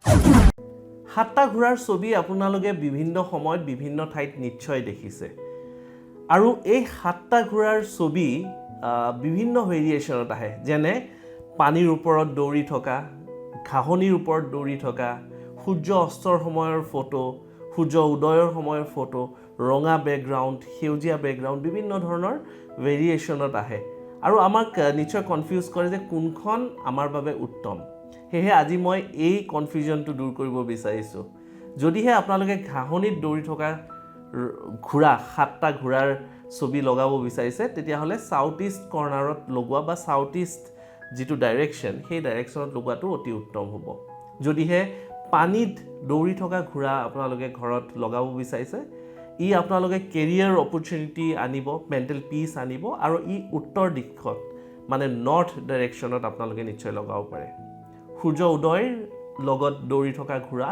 সাতটা ঘোঁৰাৰ ছবি আপোনালোকে বিভিন্ন সময়ত বিভিন্ন ঠাইত নিশ্চয় দেখিছে আৰু এই সাতটা ঘোঁৰাৰ ছবি বিভিন্ন ভেৰিয়েশ্যনত আহে যেনে পানীৰ ওপৰত দৌৰি থকা ঘাঁহনিৰ ওপৰত দৌৰি থকা সূৰ্য অস্তৰ সময়ৰ ফটো সূৰ্য উদয়ৰ সময়ৰ ফটো ৰঙা বেকগ্ৰাউণ্ড সেউজীয়া বেকগ্ৰাউণ্ড বিভিন্ন ধৰণৰ ভেৰিয়েশ্যনত আহে আৰু আমাক নিশ্চয় কনফিউজ কৰে যে কোনখন আমাৰ বাবে উত্তম সেয়ে আজি মই এই কনফিউজনটো দূৰ কৰিব বিচাৰিছোঁ যদিহে আপোনালোকে ঘাঁহনিত দৌৰি থকা ঘোঁৰা সাতটা ঘোঁৰাৰ ছবি লগাব বিচাৰিছে তেতিয়াহ'লে সাউথ ইষ্ট কৰ্নাৰত লগোৱা বা সাউথ ইষ্ট যিটো ডাইৰেকশ্যন সেই ডাইৰেকশ্যনত লগোৱাটো অতি উত্তম হ'ব যদিহে পানীত দৌৰি থকা ঘোঁৰা আপোনালোকে ঘৰত লগাব বিচাৰিছে ই আপোনালোকে কেৰিয়াৰ অপৰচুনিটি আনিব মেণ্টেল পিচ আনিব আৰু ই উত্তৰ দিশত মানে নৰ্থ ডাইৰেকশ্যনত আপোনালোকে নিশ্চয় লগাব পাৰে সূৰ্য উদয়ৰ লগত দৌৰি থকা ঘোঁৰা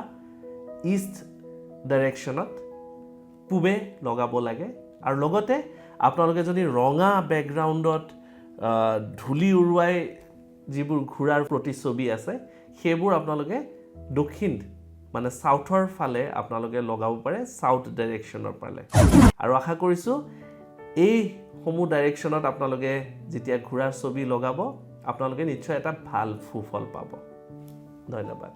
ইষ্ট ডাইৰেকশ্যনত পূবে লগাব লাগে আৰু লগতে আপোনালোকে যদি ৰঙা বেকগ্ৰাউণ্ডত ধূলি উৰুৱাই যিবোৰ ঘোঁৰাৰ প্ৰতিচ্ছবি আছে সেইবোৰ আপোনালোকে দক্ষিণ মানে সাউথৰ ফালে আপোনালোকে লগাব পাৰে সাউথ ডাইৰেকশ্যনৰ ফালে আৰু আশা কৰিছোঁ এই সমূহ ডাইৰেকশ্যনত আপোনালোকে যেতিয়া ঘোঁৰাৰ ছবি লগাব আপোনালোকে নিশ্চয় এটা ভাল সুফল পাব ধন্যবাদ